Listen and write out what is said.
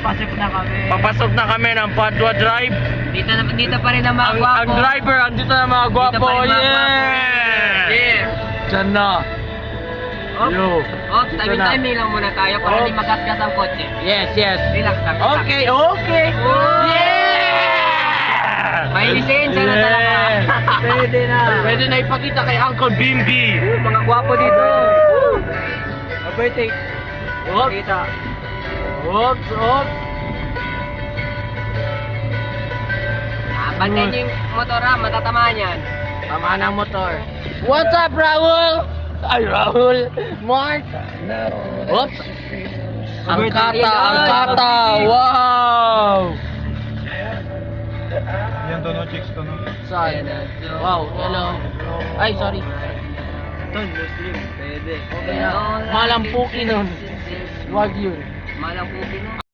Papasok na kami. Papasok na kami ng Padua Drive. Dito pa rin ang mga Ang gwapo. driver, andito na mga gwapo. Dito pa rin mga Yeah! Yeah. Diyan na. Op, Yo. op, Dito na. timing lang muna tayo para Op. di magasgas ang kotse. Yes, yes. Relax lang. relax. Okay, okay. Oh. Yeah! May lisensya na talaga. Pwede na. Pwede na ipakita kay Uncle Bimbi. Mga gwapo dito. Overtake. Oops. Kita. Oops, oops. Bantayan niyo yung motor ha, matatamaan yan. Tama ng motor. What's up, Raul? Ay, Raul. Mark. Oops. Ang kata, ang kata. Wow. Yan to no, chicks to no. Sorry. Wow, hello. Ay, sorry. Ton, Muslim. Pwede. Malampuki nun. Wag yun. Malang puki mo.